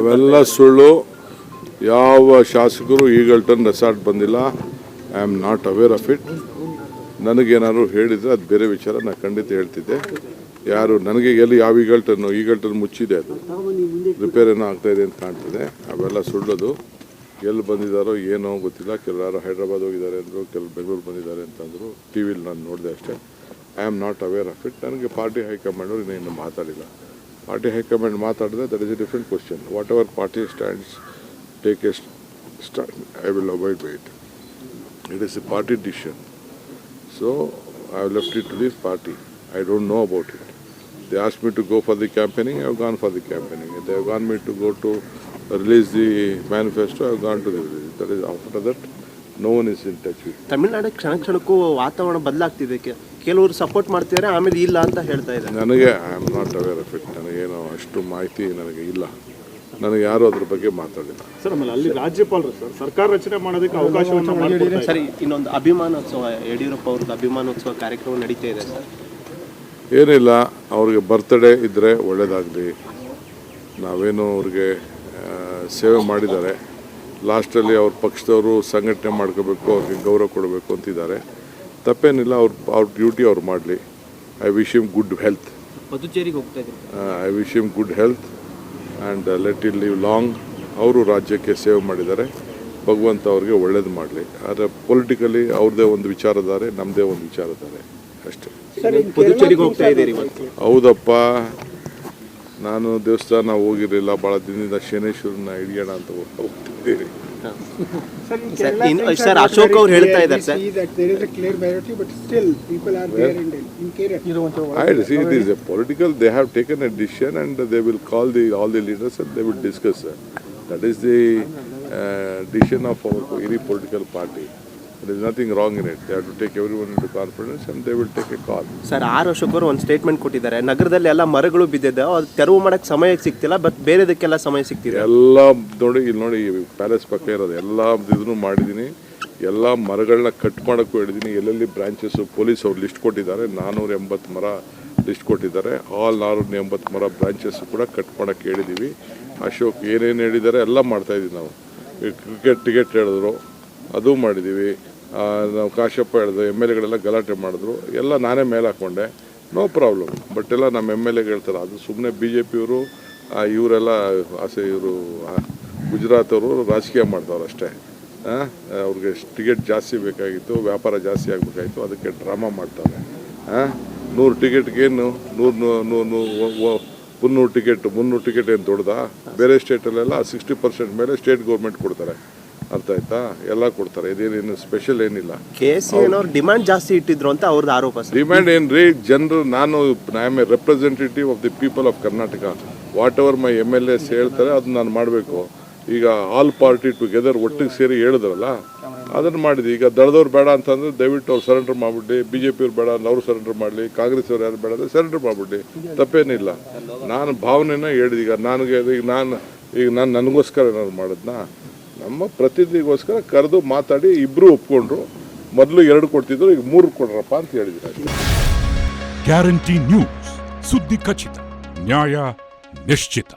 ಅವೆಲ್ಲ ಸುಳ್ಳು. ಯಾವ ಶಾಸಕರು ಈಗಲ್ಟನ್ ರೆಸಾರ್ಟ್ ಬಂದಿಲ್ಲ. I am not aware of it. ನನಗೇನಾದ್ರು ಹೇಳಿದರೆ ಅದು ಬೇರೆ ವಿಚಾರ, ನಾನು ಖಂಡಿತ ಹೇಳ್ತಿದ್ದೆ. ಯಾರು ನನಗೆ ಎಲ್ಲಿ ಯಾವ ಈಗಲ್ಟನ್ ಮುಚ್ಚಿದೆ, ಅದು ರಿಪೇರ್ ಏನೋ ಆಗ್ತಾಯಿದೆ ಅಂತ ಕಾಣ್ತಿದೆ. ಅವೆಲ್ಲ ಸುಳ್ಳೋದು. ಎಲ್ಲಿ ಬಂದಿದ್ದಾರೋ ಏನೋ ಗೊತ್ತಿಲ್ಲ. ಕೆಲವರು ಹೈದ್ರಾಬಾದ್ ಹೋಗಿದ್ದಾರೆ ಅಂದರು, ಕೆಲವರು ಬೆಂಗಳೂರು ಬಂದಿದ್ದಾರೆ ಅಂತಂದರು. ಟಿ ವಿಲಿ ನಾನು ನೋಡಿದೆ ಅಷ್ಟೇ. I am not aware of it. ನನಗೆ ಪಾರ್ಟಿ ಹೈಕಮಾಂಡವರು ಇನ್ನೂ ಮಾತಾಡಿಲ್ಲ. ಪಾರ್ಟಿ ಹೈಕಮಾಂಡ್ ಮಾತಾಡಿದ್ರೆ that is A different question. What ever party stands, take A stand, I will avoid by it. It is a party decision. So I have left it to the party. I don't know about it. They asked me to go for the campaigning, I have gone for the campaigning. They have gone me to go to release the manifesto, I have gone to the release. That is, after that, no one is in touch with me. Tamil Nadu ಕ್ಷಣಕ್ಕೂ ವಾತಾವರಣ ಬದಲಾಗ್ತಿದೆ. ಕೆಲವರು support ಮಾಡ್ತಿದ್ದಾರೆ, ಆಮೇಲೆ ಇಲ್ಲ ಅಂತ ಹೇಳ್ತಾ ಇದ್ದಾರೆ. ನನಗೆ I am not aware of it. ನನಗೇನು ಅಷ್ಟು ಮಾಹಿತಿ ನನಗೆ ಇಲ್ಲ. ನನಗೆ ಯಾರು ಅದ್ರ ಬಗ್ಗೆ ಮಾತಾಡಿಲ್ಲ. ಸರ್, ಆಮೇಲೆ ಅಲ್ಲಿ ರಾಜ್ಯಪಾಲರು ಸರ್ಕಾರ ರಚನೆ ಮಾಡೋದಕ್ಕೆ ಅವಕಾಶವನ್ನು ಮಾಡಿಕೊಡ್ತಾರೆ. ಸರಿ, ಇನ್ನೊಂದು ಅಭಿಮಾನೋತ್ಸವ, ಯಡಿಯೂರಪ್ಪ ಅವ್ರದ್ದು ಅಭಿಮಾನೋತ್ಸವ ಕಾರ್ಯಕ್ರಮ ನಡೀತಾ ಇದೆ ಸರ್. ಏನಿಲ್ಲ, ಅವ್ರಿಗೆ ಬರ್ತ್ಡೇ ಇದ್ದರೆ ಒಳ್ಳೇದಾಗಲಿ. ನಾವೇನು ಅವ್ರಿಗೆ ಸೇವೆ ಮಾಡಿದ್ದಾರೆ. ಲಾಸ್ಟಲ್ಲಿ ಅವ್ರ ಪಕ್ಷದವರು ಸಂಘಟನೆ ಮಾಡ್ಕೋಬೇಕು, ಅವ್ರಿಗೆ ಗೌರವ ಕೊಡಬೇಕು ಅಂತಿದ್ದಾರೆ. ತಪ್ಪೇನಿಲ್ಲ. ಅವ್ರ ಡ್ಯೂಟಿ ಅವ್ರು ಮಾಡಲಿ. I wish him good health. ಪುದುಚೇರಿಗೆ ಹೋಗ್ತಾ ಇದ್ದಾರೆ. I wish him good health and let it live long. ಅವರು ರಾಜ್ಯಕ್ಕೆ ಸೇವೆ ಮಾಡಿದ್ದಾರೆ. ಭಗವಂತ ಅವ್ರಿಗೆ ಒಳ್ಳೇದು ಮಾಡಲಿ. ಆದರೆ ಪೊಲಿಟಿಕಲಿ ಅವ್ರದ್ದೇ ಒಂದು ವಿಚಾರಧಾರೆ, ನಮ್ಮದೇ ಒಂದು ವಿಚಾರಧಾರೆ ಅಷ್ಟೇ. ಪುದುಚೇರಿಗೆ ಹೋಗ್ತಾ ಇದ್ದೀರಿ ಇವತ್ತು? ಹೌದಪ್ಪ, ನಾನು ದೇವಸ್ಥಾನ ಹೋಗಿರಲಿಲ್ಲ. ಭಾಳ ದಿನದಿಂದ ಶನೇಶ್ವರನ ಹಿಡಿಯೋಣ ಅಂತ ಹೋಗ್ತಿದ್ದೀರಿ. ಸರ್, ಅಶೋಕ್ ಅವ್ರು ಹೇಳ್ತಾ ಇದ್ದಾರೆ sir, it is a political. They have taken a decision and they will call all the leaders and they will discuss. That is the decision of our any political party. There is nothing wrong in it. They have to take everyone into confidence and they will take a call. Sir, Ashok ಅವರು ಒಂದು statement ಕೊಟ್ಟಿದ್ದಾರೆ. ನಗರದಲ್ಲಿ ಎಲ್ಲ ಮರಗಳು ಬಿದ್ದಿದೆ, ಅದು ತೆರವು ಮಾಡಕ್ಕೆ ಸಮಯ ಸಿಗ್ತಿಲ್ಲ, ಬಟ್ ಬೇರೆದಕ್ಕೆಲ್ಲ ಸಮಯ ಸಿಗ್ತಿದೆ. ಎಲ್ಲ ನೋಡಿ, ಇಲ್ಲಿ ನೋಡಿ, ಪ್ಯಾಲೇಸ್ ಪಕ್ಕ ಇರೋದು ಎಲ್ಲ ಇದನ್ನು ಮಾಡಿದ್ದೀನಿ. ಎಲ್ಲ ಮರಗಳನ್ನ ಕಟ್ ಮಾಡೋಕ್ಕೂ ಹೇಳಿದ್ದೀನಿ. ಎಲ್ಲೆಲ್ಲಿ ಬ್ರಾಂಚಸ್ಸು ಪೊಲೀಸ್ ಅವ್ರು ಲಿಸ್ಟ್ ಕೊಟ್ಟಿದ್ದಾರೆ. 480 ಮರ ಲಿಸ್ಟ್ ಕೊಟ್ಟಿದ್ದಾರೆ. ಆಲ್ 480 ಮರ ಬ್ರಾಂಚಸ್ಸು ಕೂಡ ಕಟ್ ಮಾಡೋಕ್ಕೆ ಹೇಳಿದ್ದೀವಿ. ಅಶೋಕ್ ಏನೇನು ಹೇಳಿದ್ದಾರೆ ಎಲ್ಲ ಮಾಡ್ತಾಯಿದ್ದೀವಿ. ನಾವು ಕ್ರಿಕೆಟ್ ಟಿಕೆಟ್ ಹೇಳಿದ್ರು, ಅದು ಮಾಡಿದ್ದೀವಿ. ನಾವು ಕಾಶಪ್ಪ ಹೇಳಿದ್ರು, ಎಮ್ ಎಲ್ ಎಗಳೆಲ್ಲ ಗಲಾಟೆ ಮಾಡಿದ್ರು, ಎಲ್ಲ ನಾನೇ ಮೇಲೆ ಹಾಕ್ಕೊಂಡೆ. No problem. ಬಟ್ ಎಲ್ಲ ನಮ್ಮ ಎಮ್ ಎಲ್ ಎಗೆ ಹೇಳ್ತಾರೆ, ಅದು ಸುಮ್ಮನೆ ಬಿ ಜೆ ಪಿಯವರು ಇವರೆಲ್ಲ ಇವರು ಗುಜರಾತ್ ಅವರು ರಾಜಕೀಯ ಮಾಡ್ದವ್ರು ಅಷ್ಟೇ. ಅವ್ರಿಗೆ ಟಿಕೆಟ್ ಜಾಸ್ತಿ ಬೇಕಾಗಿತ್ತು, ವ್ಯಾಪಾರ ಜಾಸ್ತಿ ಆಗಬೇಕಾಗಿತ್ತು, ಅದಕ್ಕೆ ಡ್ರಾಮಾ ಮಾಡ್ತಾರೆ. 100 ಟಿಕೆಟ್ಗೇನು 300 ಟಿಕೆಟ್ ಏನು ದೊಡ್ಡದಾ? ಬೇರೆ ಸ್ಟೇಟಲ್ಲೆಲ್ಲ 60% ಮೇಲೆ ಸ್ಟೇಟ್ ಗೌರ್ಮೆಂಟ್ ಕೊಡ್ತಾರೆ. ಅರ್ಥ ಆಯ್ತಾ? ಎಲ್ಲ ಕೊಡ್ತಾರೆ. ಇದೇನೇನು ಸ್ಪೆಷಲ್ ಏನಿಲ್ಲ. ಡಿಮ್ಯಾಂಡ್ ಜಾಸ್ತಿ ಇಟ್ಟಿದ್ರು ಅಂತ ಅವ್ರದ್ದು ಆರೋಪ. ಡಿಮ್ಯಾಂಡ್ ಏನ್ರಿ? ಜನರು, I am A representative of the people of Karnataka. What ever my MLAs ಹೇಳ್ತಾರೆ ಅದನ್ನ ನಾನು ಮಾಡಬೇಕು. ಈಗ ಆಲ್ ಪಾರ್ಟಿ ಟುಗೆದರ್ ಒಟ್ಟಿಗೆ ಸೇರಿ ಹೇಳಿದ್ರಲ್ಲ, ಅದನ್ನು ಮಾಡಿದ್ವಿ. ಈಗ ದಳದವ್ರು ಬೇಡ ಅಂತಂದ್ರೆ ದಯವಿಟ್ಟು ಅವ್ರು ಸರೆಂಡರ್ ಮಾಡಿಬಿಡಿ. BJP ಅವ್ರು ಬೇಡ ಅಂದ್ರೆ ಅವ್ರು ಸರೆಂಡರ್ ಮಾಡಲಿ. ಕಾಂಗ್ರೆಸ್ ಅವ್ರು ಯಾರು ಬೇಡ ಅಂದರೆ ಸರೆಂಡರ್ ಮಾಡಿಬಿಡಿ. ತಪ್ಪೇನಿಲ್ಲ. ನಾನು ಭಾವನೆನ ಹೇಳಿದೆ. ಈಗ ನಾನು ನನಗೋಸ್ಕರ ಏನಾದ್ರು ಮಾಡಿದ್ನಾ? ನಮ್ಮ ಪ್ರತಿನಿಧಿಗೋಸ್ಕರ ಕರೆದು ಮಾತಾಡಿ ಇಬ್ಬರು ಒಪ್ಕೊಂಡ್ರು. ಮೊದಲು 2 ಕೊಡ್ತಿದ್ರು, ಈಗ 3 ಕೊಡ್ರಪ್ಪ ಅಂತ ಹೇಳಿದ್ರು. ಗ್ಯಾರಂಟಿ ನ್ಯೂಸ್, ಸುದ್ದಿ ಖಚಿತ, ನ್ಯಾಯ ನಿಶ್ಚಿತ.